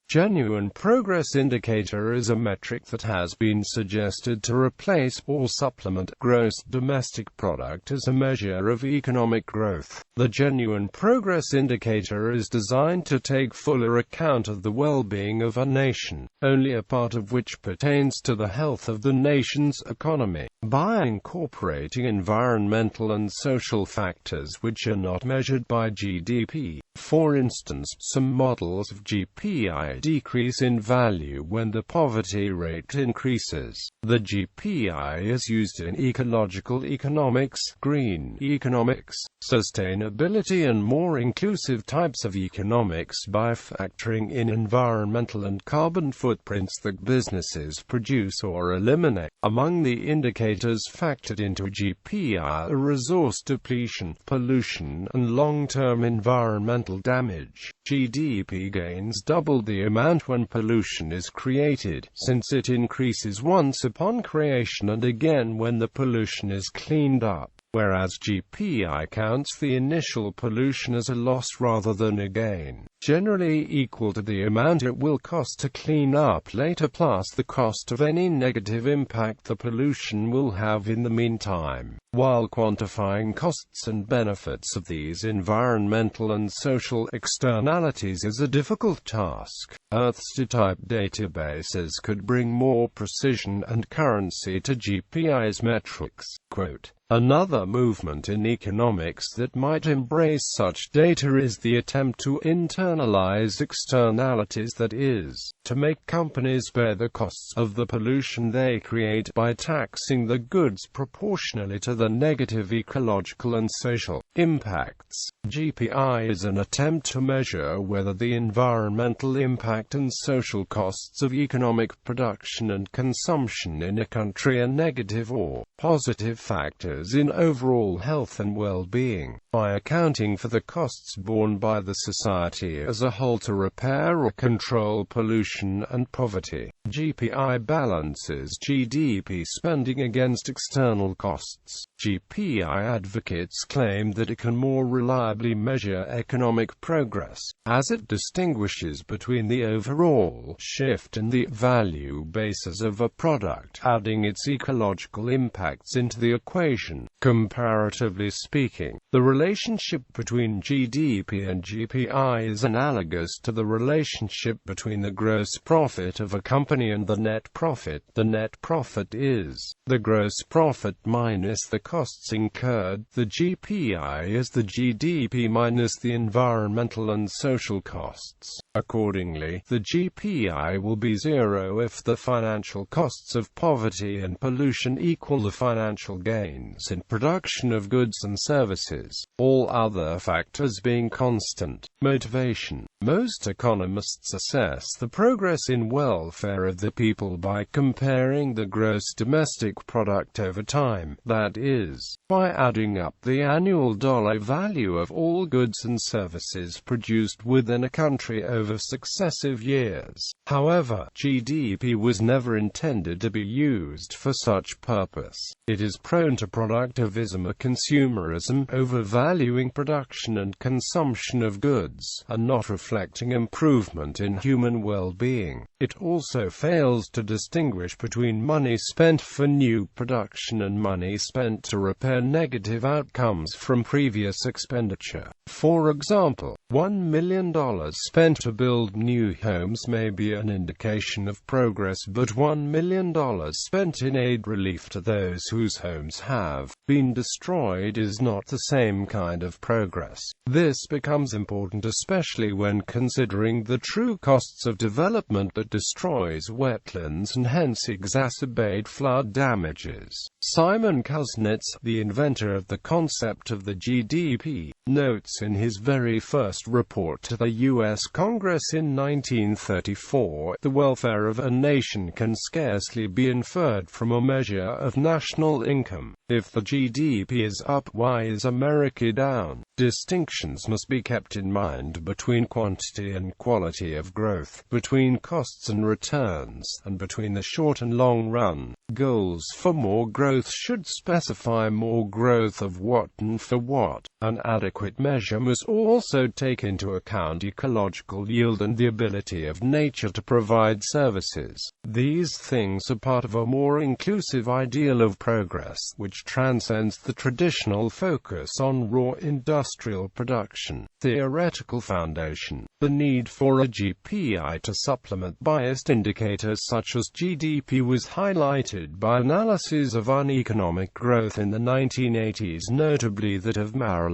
Genuine progress indicator is a metric that has been suggested to replace or supplement gross domestic product as a measure of economic growth. The genuine progress indicator is designed to take fuller account of the well-being of a nation, only a part of which pertains to the health of the nation's economy, by incorporating environmental and social factors which are not measured by GDP. For instance, some models of GPI decrease in value when the poverty rate increases. The GPI is used in ecological economics, green economics, sustainability and more inclusive types of economics by factoring in environmental and carbon footprints that businesses produce or eliminate. Among the indicators factored into GPI are resource depletion, pollution, and long-term environmental damage. GDP gains double the amount when pollution is created, since it increases once upon creation and again when the pollution is cleaned up, whereas GPI counts the initial pollution as a loss rather than a gain, generally equal to the amount it will cost to clean up later plus the cost of any negative impact the pollution will have in the meantime. While quantifying costs and benefits of these environmental and social externalities is a difficult task, Earth-type databases could bring more precision and currency to GPI's metrics. Quote, "Another movement in economics that might embrace such data is the attempt to internalize externalities, that is, to make companies bear the costs of the pollution they create by taxing the goods proportionally to the negative ecological and social impacts." GPI is an attempt to measure whether the environmental impact and social costs of economic production and consumption in a country are negative or positive factors in overall health and well-being, by accounting for the costs borne by the society as a whole to repair or control pollution and poverty. GPI balances GDP spending against external costs. GPI advocates claim that it can more reliably measure economic progress, as it distinguishes between the overall shift in the value basis of a product, adding its ecological impacts into the equation. Comparatively speaking, the relationship between GDP and GPI is analogous to the relationship between the gross profit of a company and the net profit. The net profit is the gross profit minus the costs incurred. The GPI is the GDP minus the environmental and social costs. Accordingly, the GPI will be zero if the financial costs of poverty and pollution equal the financial gains in production of goods and services, all other factors being constant. Motivation. Most economists assess the progress in welfare of the people by comparing the gross domestic product over time, that is, by adding up the annual dollar value of all goods and services produced within a country over successive years. However, GDP was never intended to be used for such purpose. It is prone to productivism or consumerism, overvaluing production and consumption of goods, and not reflecting improvement in human well-being. It also fails to distinguish between money spent for new production and money spent to repair negative outcomes from previous expenditure. For example, $1 million spent to build new homes may be an indication of progress, but $1 million spent in aid relief to those whose homes have been destroyed is not the same kind of progress. This becomes important especially when considering the true costs of development that destroys wetlands and hence exacerbate flood damages. Simon Kuznets, the inventor of the concept of the GDP, notes in his very first report to the U.S. Congress in 1934, the welfare of a nation can scarcely be inferred from a measure of national income. If the GDP is up, why is America down? Distinctions must be kept in mind between quantity and quality of growth, between costs and returns, and between the short and long run. Goals for more growth should specify more growth of what and for what. An adequate measure must also take into account ecological yield and the ability of nature to provide services. These things are part of a more inclusive ideal of progress, which transcends the traditional focus on raw industrial production. Theoretical foundation. The need for a GPI to supplement biased indicators such as GDP was highlighted by analyses of uneconomic growth in the 1980s, notably that of Marilyn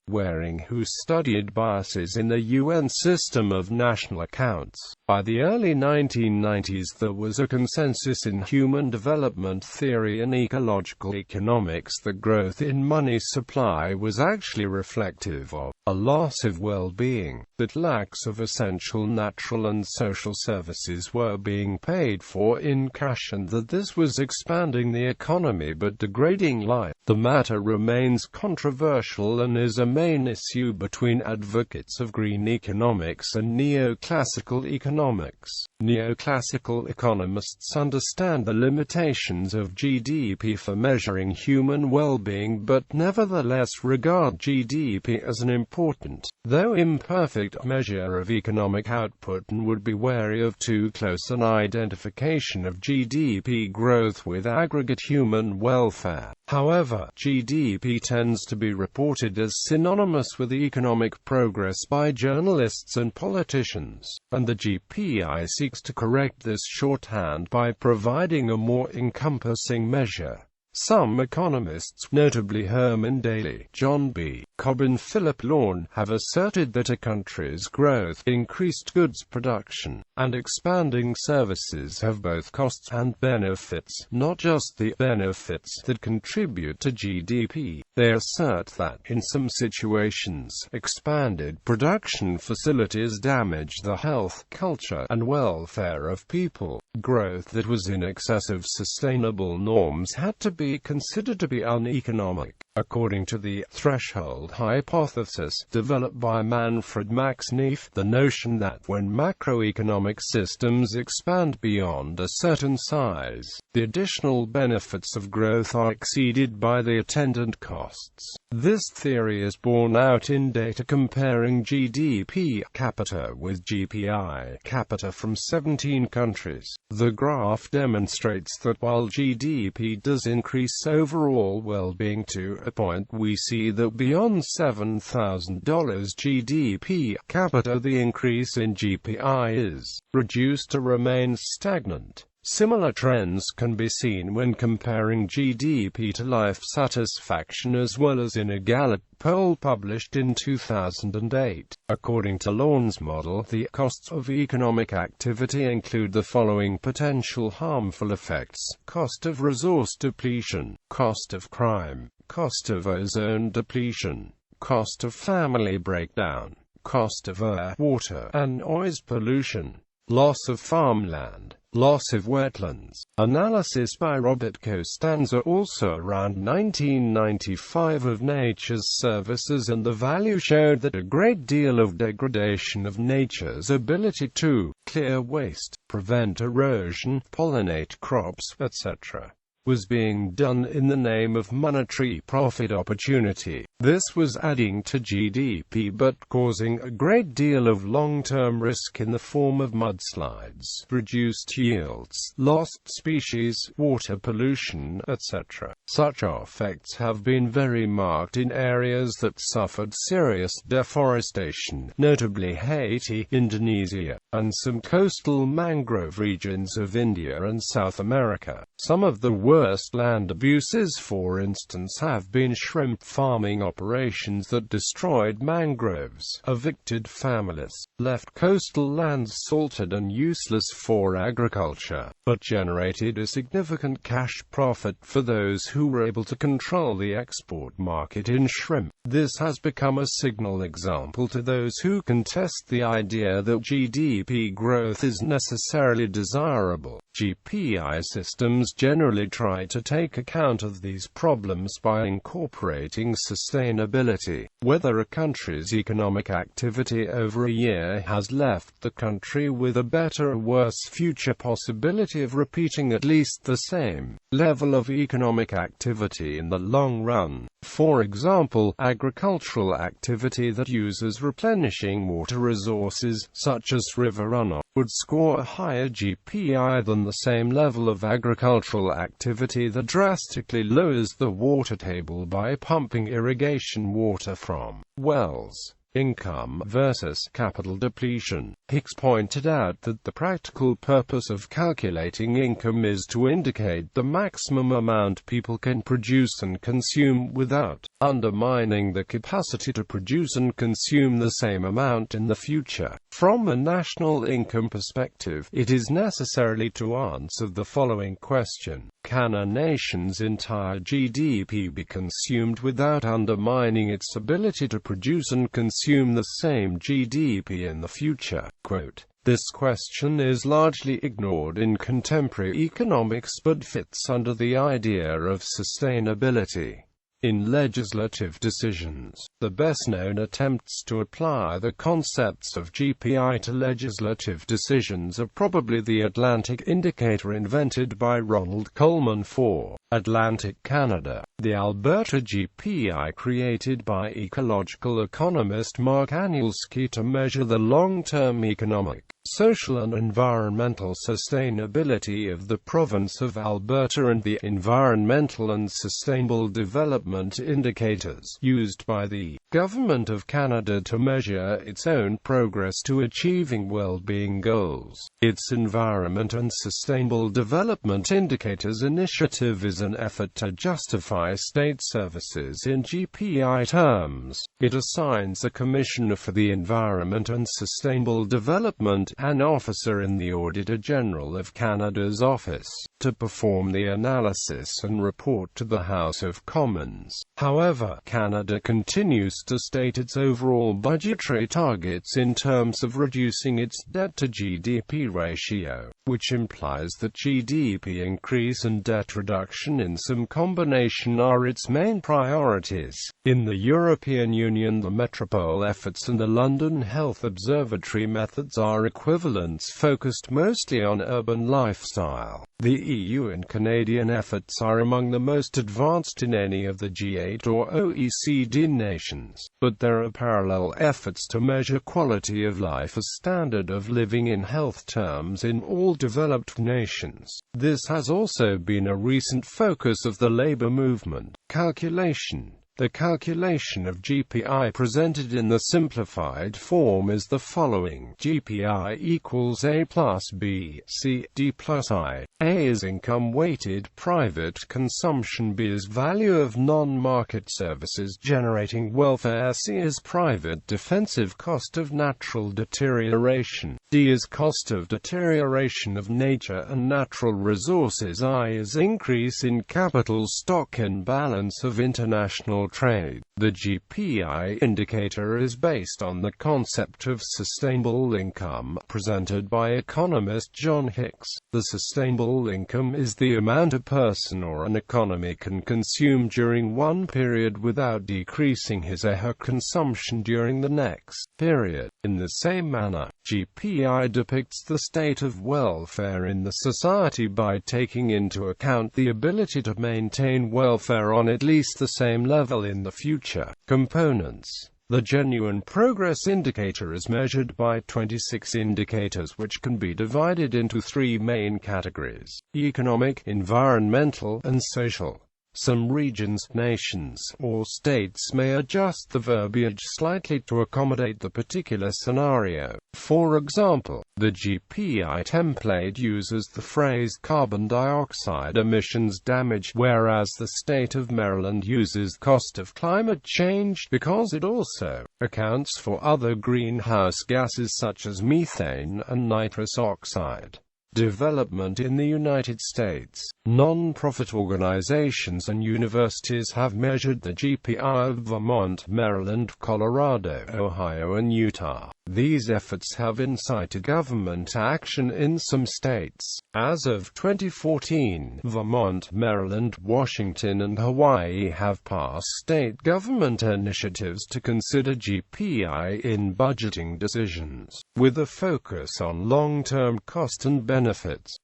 Waring, who studied biases in the UN system of national accounts. By the early 1990s, there was a consensus in human development theory and ecological economics that growth in money supply was actually reflective of a loss of well-being, that lacks of essential natural and social services were being paid for in cash, and that this was expanding the economy but degrading life. The matter remains controversial and is a main issue between advocates of green economics and neoclassical economics. Neoclassical economists understand the limitations of GDP for measuring human well-being, but nevertheless regard GDP as an important, though imperfect, measure of economic output, and would be wary of too close an identification of GDP growth with aggregate human welfare. However, GDP tends to be reported as synonymous with economic progress by journalists and politicians, and the GPI seeks to correct this shorthand by providing a more encompassing measure. Some economists, notably Herman Daly, John B. Cobb and Philip Lorne, have asserted that a country's growth, increased goods production, and expanding services have both costs and benefits, not just the benefits that contribute to GDP. They assert that, in some situations, expanded production facilities damage the health, culture, and welfare of people. Growth that was in excess of sustainable norms had to be considered to be uneconomic. According to the threshold hypothesis developed by Manfred Max Neef, the notion that when macroeconomic systems expand beyond a certain size, the additional benefits of growth are exceeded by the attendant costs. This theory is borne out in data comparing GDP capita with GPI capita from 17 countries. The graph demonstrates that while GDP does increase overall well-being to a point, we see that beyond $7,000 GDP capita, the increase in GPI is reduced to remain stagnant. Similar trends can be seen when comparing GDP to life satisfaction, as well as in a Gallup poll published in 2008. According to Lorne's model, the costs of economic activity include the following potential harmful effects: cost of resource depletion, cost of crime, cost of ozone depletion, cost of family breakdown, cost of air, water, and noise pollution, loss of farmland, loss of wetlands. Analysis by Robert Costanza, also around 1995, of nature's services and the value showed that a great deal of degradation of nature's ability to clear waste, prevent erosion, pollinate crops, etc., was being done in the name of monetary profit opportunity. This was adding to GDP but causing a great deal of long-term risk in the form of mudslides, reduced yields, lost species, water pollution, etc. Such effects have been very marked in areas that suffered serious deforestation, notably Haiti, Indonesia, and some coastal mangrove regions of India and South America. Some of the worst land abuses, for instance, have been shrimp farming operations that destroyed mangroves, evicted families, left coastal lands salted and useless for agriculture, but generated a significant cash profit for those who were able to control the export market in shrimp. This has become a signal example to those who contest the idea that GDP growth is necessarily desirable. GPI systems generally try to take account of these problems by incorporating sustainability, whether a country's economic activity over a year has left the country with a better or worse future possibility of repeating at least the same level of economic activity in the long run. For example, agricultural activity that uses replenishing water resources, such as river runoff, would score a higher GPI than the same level of agricultural activity that drastically lowers the water table by pumping irrigation water from wells. Income versus capital depletion. Hicks pointed out that the practical purpose of calculating income is to indicate the maximum amount people can produce and consume without undermining the capacity to produce and consume the same amount in the future. From a national income perspective, it is necessary to answer the following question: can a nation's entire GDP be consumed without undermining its ability to produce and consume the same GDP in the future? Quote, "This question is largely ignored in contemporary economics but fits under the idea of sustainability. In legislative decisions, the best-known attempts to apply the concepts of GPI to legislative decisions are probably the Atlantic Indicator invented by Ronald Coleman for Atlantic Canada, the Alberta GPI created by ecological economist Mark Anielski to measure the long-term economic, social and environmental sustainability of the province of Alberta, and the Environmental and Sustainable Development Indicators used by the Government of Canada to measure its own progress to achieving well-being goals. Its Environment and Sustainable Development Indicators initiative is an effort to justify state services in GPI terms. It assigns a Commissioner for the Environment and Sustainable Development, an officer in the Auditor General of Canada's office, to perform the analysis and report to the House of Commons. However, Canada continues to state its overall budgetary targets in terms of reducing its debt-to-GDP ratio, which implies that GDP increase and debt reduction in some combination are its main priorities. In the European Union, the Metropole efforts and the London Health Observatory methods are equivalents focused mostly on urban lifestyle. The EU and Canadian efforts are among the most advanced in any of the G8 or OECD nations, but there are parallel efforts to measure quality of life as standard of living in health terms in all developed nations. This has also been a recent focus of the labor movement. Calculation. The calculation of GPI presented in the simplified form is the following: GPI equals A plus B, C, D plus I. A is income-weighted private consumption, B is value of non-market services generating welfare, C is private defensive cost of natural deterioration, D is cost of deterioration of nature and natural resources, I is increase in capital stock and balance of international trade. The GPI indicator is based on the concept of sustainable income, presented by economist John Hicks. The sustainable income is the amount a person or an economy can consume during one period without decreasing his or her consumption during the next period. In the same manner, GPI depicts the state of welfare in the society by taking into account the ability to maintain welfare on at least the same level in the future. Components. The genuine progress indicator is measured by 26 indicators which can be divided into three main categories: economic, environmental, and social. Some regions, nations, or states may adjust the verbiage slightly to accommodate the particular scenario. For example, the GPI template uses the phrase carbon dioxide emissions damage, whereas the state of Maryland uses cost of climate change, because it also accounts for other greenhouse gases such as methane and nitrous oxide. Development in the United States. Non-profit organizations and universities have measured the GPI of Vermont, Maryland, Colorado, Ohio and Utah. These efforts have incited government action in some states. As of 2014, Vermont, Maryland, Washington and Hawaii have passed state government initiatives to consider GPI in budgeting decisions, with a focus on long-term cost and benefits.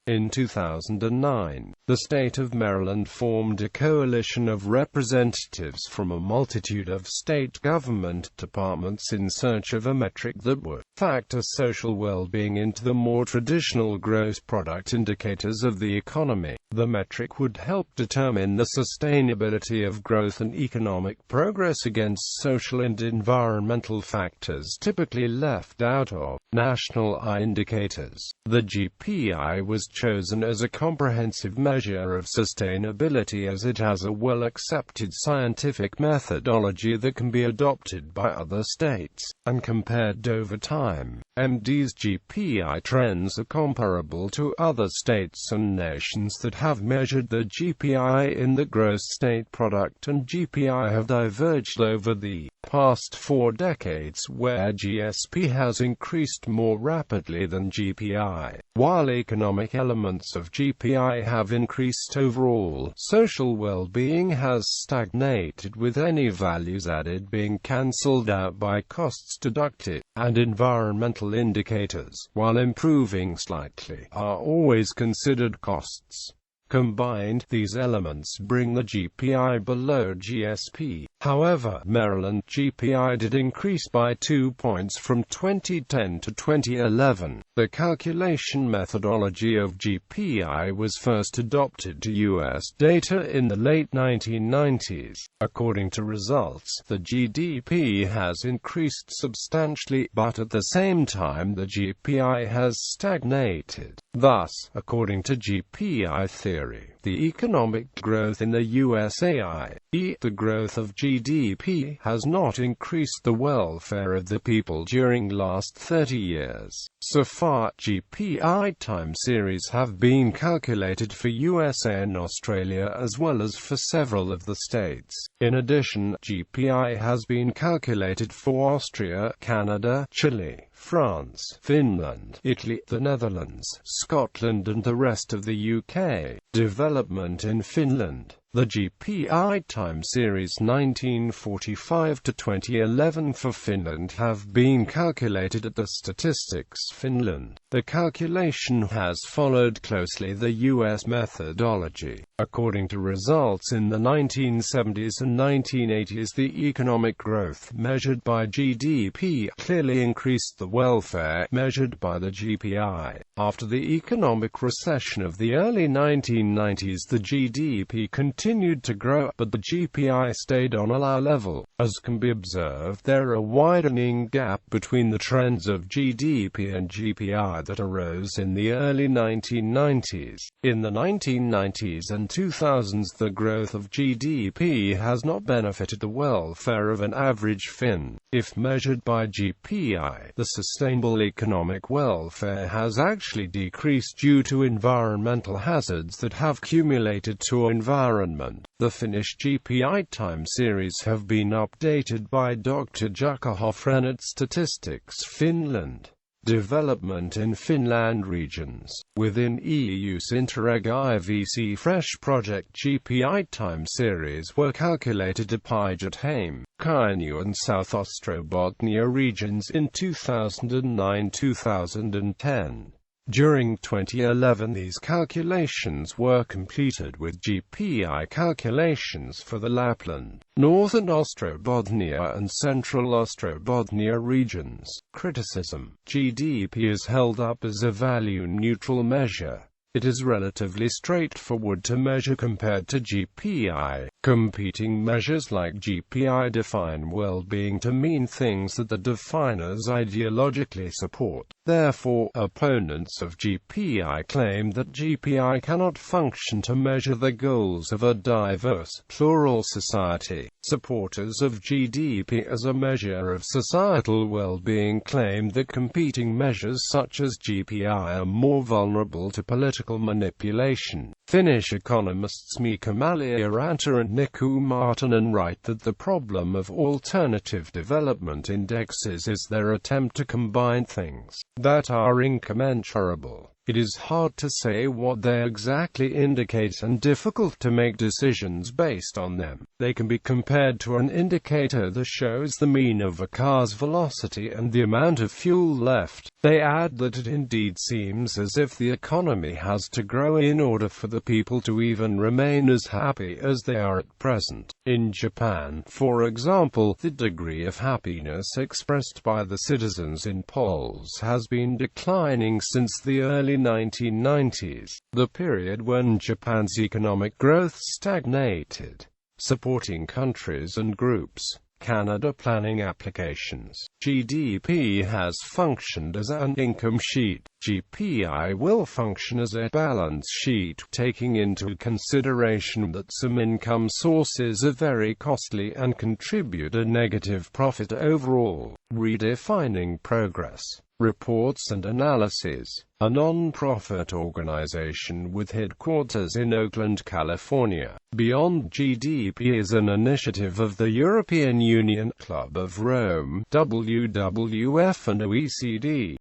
In 2009, the state of Maryland formed a coalition of representatives from a multitude of state government departments in search of a metric that would factor social well-being into the more traditional gross product indicators of the economy. The metric would help determine the sustainability of growth and economic progress against social and environmental factors typically left out of national indicators. The GPI was chosen as a comprehensive measure of sustainability as it has a well-accepted scientific methodology that can be adopted by other states, and compared over time. MD's GPI trends are comparable to other states and nations that have measured the GPI in the gross state product, and GPI have diverged over the past 4 decades, where GSP has increased more rapidly than GPI. While economic elements of GPI have increased overall, social well-being has stagnated, with any values added being cancelled out by costs deducted, and environmental indicators, while improving slightly, are always considered costs. Combined, these elements bring the GPI below GSP. However, Maryland GPI did increase by 2 points from 2010 to 2011. The calculation methodology of GPI was first adopted to U.S. data in the late 1990s. According to results, the GDP has increased substantially, but at the same time the GPI has stagnated. Thus, according to GPI theory, the economic growth in the USA, the growth of GDP, has not increased the welfare of the people during last 30 years. So far, GPI time series have been calculated for USA and Australia as well as for several of the states. In addition, GPI has been calculated for Austria, Canada, Chile, France, Finland, Italy, the Netherlands, Scotland and the rest of the UK. Development in Finland. The GPI time series 1945 to 2011 for Finland have been calculated at the Statistics Finland. The calculation has followed closely the US methodology. According to results in the 1970s and 1980s, the economic growth measured by GDP clearly increased the welfare measured by the GPI. After the economic recession of the early 1990s, the GDP continued to grow, but the GPI stayed on a low level. As can be observed, there are a widening gap between the trends of GDP and GPI that arose in the early 1990s. In the 1990s and 2000s, the growth of GDP has not benefited the welfare of an average Finn. If measured by GPI, the sustainable economic welfare has actually decreased due to environmental hazards that have accumulated to environment. The Finnish GPI time series have been updated by Dr. Jukka Hofren at Statistics Finland. Development in Finland regions. Within EU's Interreg IVC Fresh project, GPI time series were calculated at Päijät-Häme, Kainuu and South Ostrobothnia regions in 2009-2010. During 2011, these calculations were completed with GPI calculations for the Lapland, Northern Ostrobothnia and Central Ostrobothnia regions. Criticism. GDP is held up as a value-neutral measure. It is relatively straightforward to measure compared to GPI. Competing measures like GPI define well-being to mean things that the definers ideologically support. Therefore, opponents of GPI claim that GPI cannot function to measure the goals of a diverse, plural society. Supporters of GDP as a measure of societal well-being claim that competing measures such as GPI are more vulnerable to political manipulation. Finnish economists Mika Malieranta and Niku Martinen write that the problem of alternative development indexes is their attempt to combine things that are incommensurable. It is hard to say what they exactly indicate and difficult to make decisions based on them. They can be compared to an indicator that shows the mean of a car's velocity and the amount of fuel left. They add that it indeed seems as if the economy has to grow in order for the people to even remain as happy as they are at present. In Japan, for example, the degree of happiness expressed by the citizens in polls has been declining since the early 1990s, the period when Japan's economic growth stagnated. Supporting countries and groups. Canada planning applications. GDP has functioned as an income sheet. GPI will function as a balance sheet, taking into consideration that some income sources are very costly and contribute a negative profit overall. Redefining progress. Reports and Analyses, a non-profit organization with headquarters in Oakland, California. Beyond GDP is an initiative of the European Union, Club of Rome, WWF and OECD.